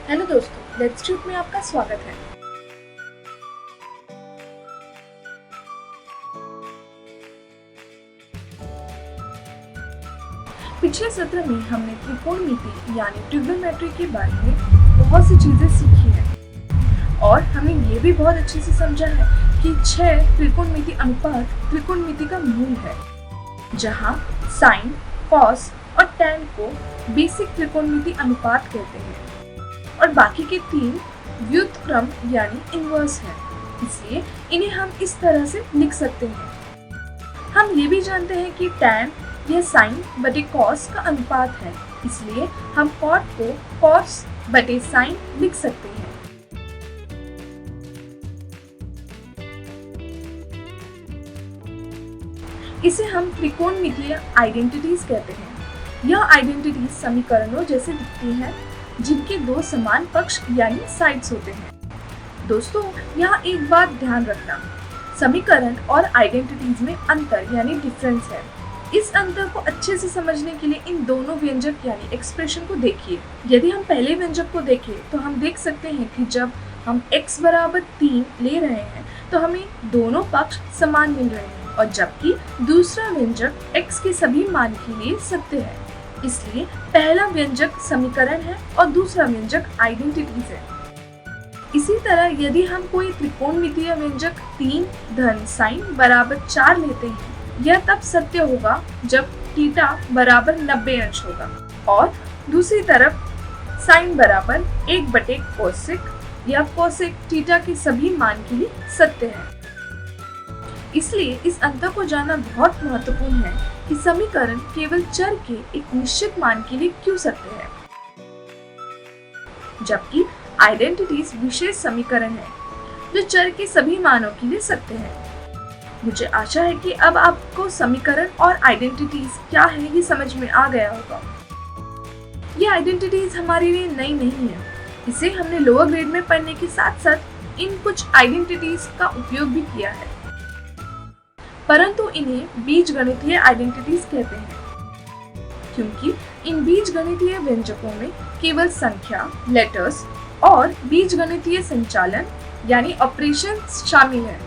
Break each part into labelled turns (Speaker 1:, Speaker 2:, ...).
Speaker 1: Hello दोस्तों, let's tube में आपका स्वागत है। पिछले सत्र में हमने त्रिकोणमिति यानी ट्रिग्नोमेट्री के बारे में बहुत सी चीजें सीखी हैं और हमने ये भी बहुत अच्छे से समझा है कि 6 त्रिकोणमिति अनुपात त्रिकोणमिति का मूल है, जहाँ साइन, कॉस और टैन को बेसिक त्रिकोणमिति अनुपात कहते हैं और बाकी के 3 व्युत्क्रम यानी इनवर्स है, इसलिए इन्हें हम इस तरह से लिख सकते हैं। हम ये भी जानते हैं कि टैन यह साइन बटे कॉस का अनुपात है, इसलिए हम कॉट को कॉस बटे साइन लिख सकते हैं। इसे हम त्रिकोणमितीय आइडेंटिटीज कहते हैं। यह आइडेंटिटीज समीकरणों जैसे दिखती हैं, जिनके 2 समान पक्ष यानी साइड्स होते हैं। दोस्तों, यहाँ एक बात ध्यान रखना, समीकरण और आइडेंटिटीज में अंतर यानी डिफरेंस है। इस अंतर को अच्छे से समझने के लिए इन दोनों व्यंजक यानी एक्सप्रेशन को देखिए। यदि हम पहले व्यंजक को देखें तो हम देख सकते हैं कि जब हम x बराबर 3 ले रहे हैं तो हमें दोनों पक्ष समान मिल रहे हैं, और जबकि दूसरा व्यंजक x के सभी मान के लिए सत्य है। इसलिए पहला व्यंजक समीकरण है और दूसरा व्यंजक आइडेंटिटीज है। इसी तरह यदि हम कोई त्रिकोणमितीय व्यंजक 3 धन साइन बराबर 4 लेते हैं, यह तब सत्य होगा जब थीटा बराबर 90 अंश होगा और दूसरी तरफ साइन बराबर 1 बटे कोसेक या कोसेक थीटा के सभी मान के लिए सत्य है। इसलिए इस अंतर को जानना बहुत महत्वपूर्ण है कि समीकरण केवल चर के एक निश्चित मान के लिए क्यों सत्य है, जबकि आइडेंटिटीज विशेष समीकरण है जो चर के सभी मानों के लिए सत्य है। मुझे आशा है कि अब आपको समीकरण और आइडेंटिटीज क्या है ये समझ में आ गया होगा। ये आइडेंटिटीज हमारे लिए नई नहीं है, इसे हमने लोअर ग्रेड में पढ़ने के साथ साथ इन कुछ आइडेंटिटीज का उपयोग भी किया है, परंतु इन्हें बीजगणितीय आइडेंटिटीज कहते हैं, क्योंकि इन बीजगणितीय व्यंजकों में केवल संख्या, लेटर्स और बीजगणितीय संचालन यानी ऑपरेशंस शामिल हैं।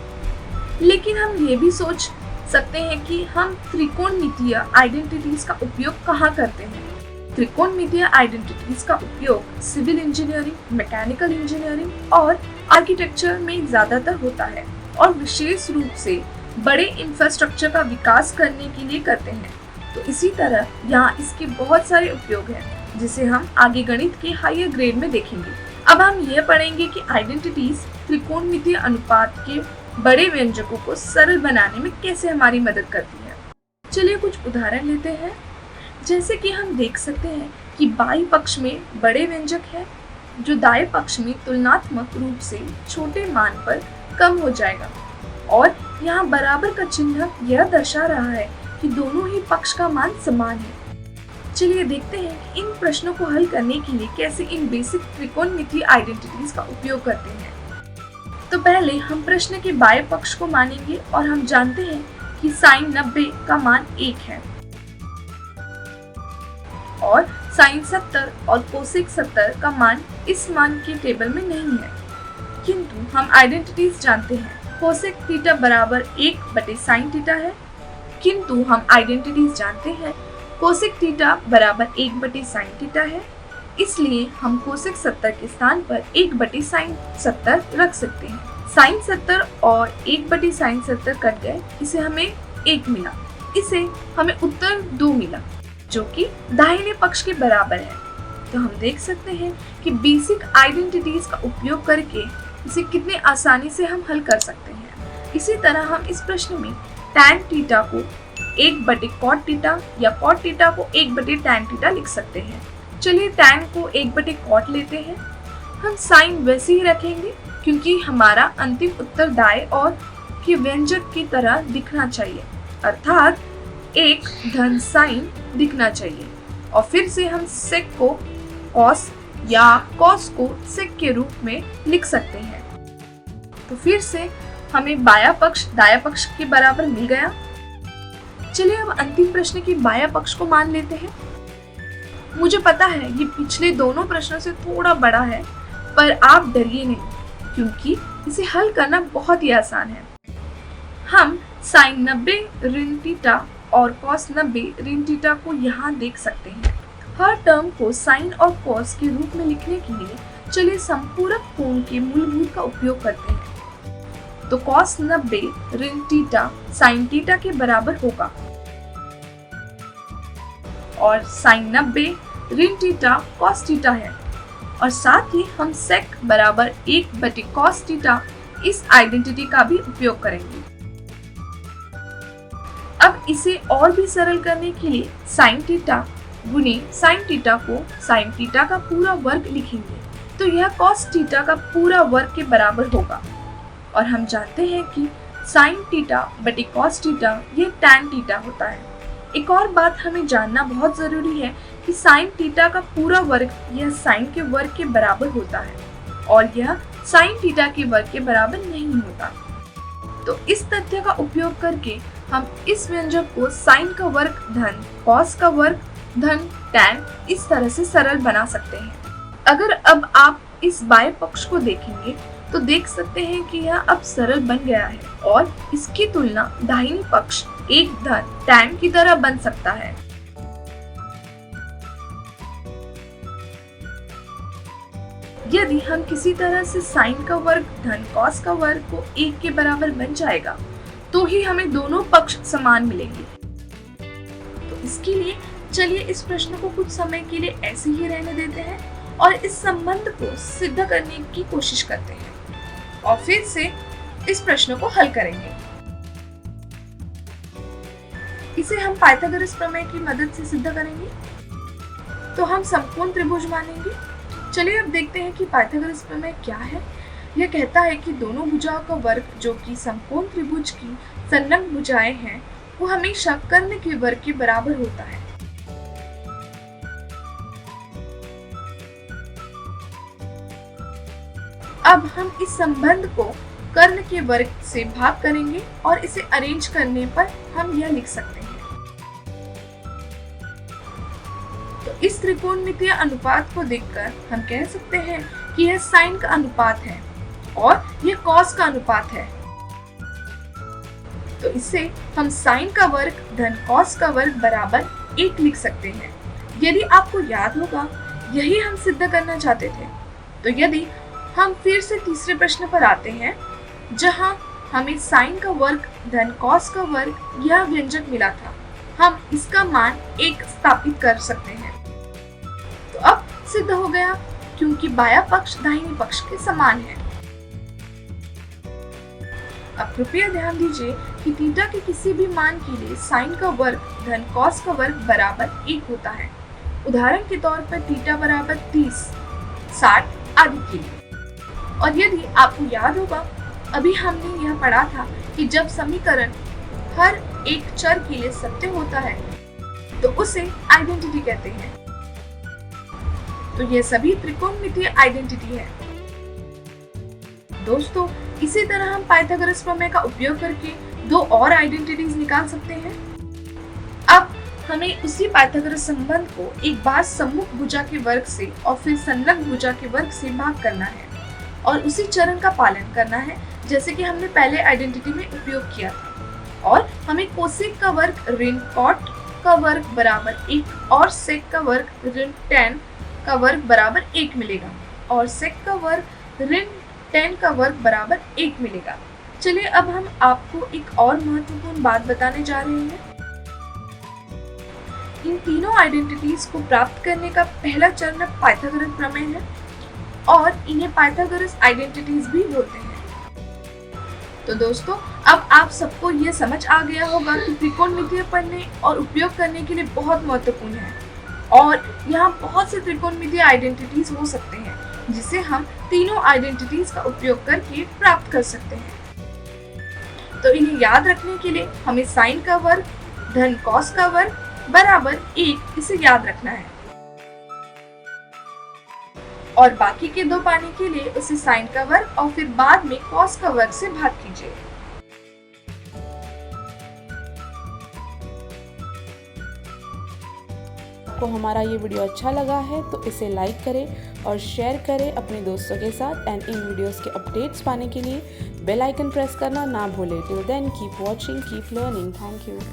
Speaker 1: लेकिन हम ये भी सोच सकते हैं कि हम त्रिकोणमितीय आइडेंटिटीज का उपयोग कहाँ करते हैं। त्रिकोणमितीय आइडेंटिटीज का उपयोग सिविल इंजीनियरिंग, मैकेनिकल इंजीनियरिंग और आर्किटेक्चर में ज्यादातर होता है और विशेष रूप से बड़े इंफ्रास्ट्रक्चर का विकास करने के लिए करते हैं। तो इसी तरह यहाँ इसके बहुत सारे उपयोग हैं, जिसे हम आगे गणित के हायर ग्रेड में देखेंगे। अब हम यह पढ़ेंगे कि आइडेंटिटीज त्रिकोणमितीय अनुपात के बड़े व्यंजकों को सरल बनाने में कैसे हमारी मदद करती है। चलिए कुछ उदाहरण लेते हैं। जैसे कि हम देख सकते हैं कि बाईं पक्ष में बड़े व्यंजक है जो दाएं पक्ष में तुलनात्मक रूप से छोटे मान पर कम हो जाएगा, और यहाँ बराबर का चिन्ह यह दर्शा रहा है कि दोनों ही पक्ष का मान समान है। चलिए देखते हैं कि इन प्रश्नों को हल करने के लिए कैसे इन बेसिक त्रिकोणमितीय आइडेंटिटीज का उपयोग करते हैं। तो पहले हम प्रश्न के बाएं पक्ष को मानेंगे और हम जानते हैं कि साइन 90 का मान 1 है और साइन 70 और कोसेक 70 का मान इस मान के टेबल में नहीं है, किंतु हम आइडेंटिटीज जानते हैं। कोसेक थीटा बराबर 1 बटे साइन थीटा है, किंतु हम आइडेंटिटीज जानते हैं कोसेक थीटा बराबर 1 बटे साइन थीटा है, इसलिए हम कोसेक 70 के स्थान पर 1 बटे साइन 70 रख सकते हैं। साइन 70 और 1 बटे साइन 70 कट गए, इसे हमें 1 मिला, इसे हमें उत्तर 2 मिला, जो कि दाहिने पक्ष के बराबर है। तो हम देख सकते हैं कि बेसिक आइडेंटिटीज का उपयोग करके इसे कितने आसानी से हम हल कर सकते हैं। इसी तरह हम इस प्रश्न में टैन थीटा को 1 बटे कॉट थीटा या कॉट थीटा को 1 बटे टैन थीटा लिख सकते हैं। चलिए टैन को 1 बटे कॉट लेते हैं। हम साइन वैसे ही रखेंगे क्योंकि हमारा अंतिम उत्तर दाएं और के व्यंजक की तरह दिखना चाहिए, अर्थात 1 धन साइन दिखना चाहिए, और फिर से हम सेक को कॉस या कॉस को सेक के रूप में लिख सकते हैं। तो फिर से हमें बायां पक्ष दायां पक्ष के बराबर मिल गया। चलिए अब अंतिम प्रश्न के बायां पक्ष को मान लेते हैं। मुझे पता है ये पिछले दोनों प्रश्नों से थोड़ा बड़ा है, पर आप डरिए नहीं क्योंकि इसे हल करना बहुत ही आसान है। हम साइन 90 ऋण थीटा और कॉस 90 ऋण थीटा को यहाँ देख सकते हैं। हर टर्म को साइन और कॉस के रूप में लिखने के लिए चलिए संपूरक कोण के मूलभूत का उपयोग करते हैं। तो कॉस 90 ऋण थीटा साइन थीटा के बराबर होगा और साइन 90 ऋण थीटा कॉस थीटा है, और साथ ही हम सेक बराबर 1/कॉस थीटा इस आइडेंटिटी का भी उपयोग करेंगे। अब इसे और भी सरल करने के लिए साइन थीटा गुने साइन थीटा को साइन थीटा का पूरा वर्ग लिखेंगे, तो यह कॉस थीटा का पूरा वर्ग के बराबर होगा। और हम जानते हैं कि साइन थीटा बटे कॉस थीटा यह टैन थीटा होता है। एक और बात हमें जानना बहुत जरूरी है कि साइन थीटा का पूरा वर्ग यह साइन के वर्ग के बराबर होता है और यह साइन थीटा के वर्ग के बराबर नहीं होता। तो इस तथ्य का उपयोग करके हम इस व्यंजक को साइन का वर्ग धन कॉस का वर्ग धन टैन इस तरह से सरल बना सकते हैं। अगर अब आप इस बाएं पक्ष को देखेंगे तो देख सकते हैं कि यह अब सरल बन गया है और इसकी तुलना दाहिनी पक्ष एक धन टैन की तरह बन सकता है। यदि हम किसी तरह से साइन का वर्ग धन कॉस का वर्ग को 1 के बराबर बन जाएगा तो ही हमें दोनों पक्ष समान मिलेंगे। तो इसके लिए चलिए इस प्रश्न को कुछ समय के लिए ऐसे ही रहने देते हैं और इस संबंध को सिद्ध करने की कोशिश करते हैं और फिर से इस प्रश्न को हल करेंगे। इसे हम पाइथागोरस प्रमेय की मदद से सिद्ध करेंगे। तो हम समकोण त्रिभुज मानेंगे। चलिए अब देखते हैं कि पाइथागोरस प्रमेय क्या है। यह कहता है कि दोनों भुजाओं का वर्ग जो कि समकोण त्रिभुज की संलग्न भुजाएं हैं वो हमेशा कर्ण के वर्ग के बराबर होता है। अब हम इस संबंध को कर्ण के वर्ग से भाग करेंगे और इसे अरेंज करने पर हम यह लिख सकते हैं। तो इस त्रिकोणमितीय अनुपात को देखकर हम कह सकते हैं कि यह साइन का अनुपात है और यह कॉस का अनुपात है। तो इसे हम साइन का वर्ग धन कॉस का वर्ग बराबर 1 लिख सकते हैं। यदि आपको याद होगा यही हम सिद्ध करना चाहते थे। तो यदि हम फिर से तीसरे प्रश्न पर आते हैं जहां हमें साइन का वर्ग धन कॉस का वर्ग यह व्यंजक मिला था, हम इसका मान 1 स्थापित कर सकते हैं। तो अब सिद्ध हो गया क्योंकि बायां पक्ष दाहिने पक्ष के समान है। अब कृपया ध्यान दीजिए कि थीटा के किसी भी मान के लिए साइन का वर्ग धन कॉस का वर्ग बराबर 1 होता है। उदाहरण के तौर पर थीटा बराबर 30, 60 आदि के लिए। और यदि आपको याद होगा अभी हमने यह पढ़ा था कि जब समीकरण हर एक चर के लिए सत्य होता है तो उसे आइडेंटिटी कहते हैं। तो यह सभी त्रिकोणमितीय आइडेंटिटी है। दोस्तों इसी तरह हम पाइथागोरस प्रमेय का उपयोग करके 2 और आइडेंटिटीज निकाल सकते हैं। अब हमें उसी पाइथागोरस संबंध को एक बार सम्मुख भुजा के वर्ग से और फिर संलग्न भुजा के वर्ग से भाग करना है और उसी चरण का पालन करना है जैसे कि हमने पहले आइडेंटिटी में उपयोग किया था। और हमें कोसेक का वर्ग ऋण कॉट का वर्ग बराबर 1 और सेक का वर्ग ऋण टैन का वर्ग बराबर 1 मिलेगा और सेक का वर्ग ऋण टैन का वर्ग बराबर 1 मिलेगा। चलिए अब हम आपको एक और महत्वपूर्ण बात बताने जा रहे हैं। इन तीनों आइडेंटिटीज को प्राप्त करने का पहला चरण पाइथागोरस प्रमेय है और इन्हें पाइथागोरस आइडेंटिटीज भी बोलते हैं। तो दोस्तों अब आप सबको यह समझ आ गया होगा कि त्रिकोणमितीय पढ़ने और उपयोग करने के लिए बहुत महत्वपूर्ण है और यहाँ बहुत से त्रिकोणमितीय आइडेंटिटीज हो सकते हैं जिसे हम तीनों आइडेंटिटीज का उपयोग करके प्राप्त कर सकते हैं। तो इन्हें याद रखने के लिए हमें साइन का वर्ग धन कॉस का वर्ग बराबर 1 इसे याद रखना है और बाकी के 2 पाने के लिए उसे साइन का वर्ग और फिर बाद में कॉस का वर्ग से भाग कीजिए।
Speaker 2: आपको हमारा ये वीडियो अच्छा लगा है तो इसे लाइक करें और शेयर करें अपने दोस्तों के साथ। एंड इन वीडियोस के अपडेट्स पाने के लिए बेल आइकन प्रेस करना ना भूलें। Till then keep watching, keep learning. Thank you.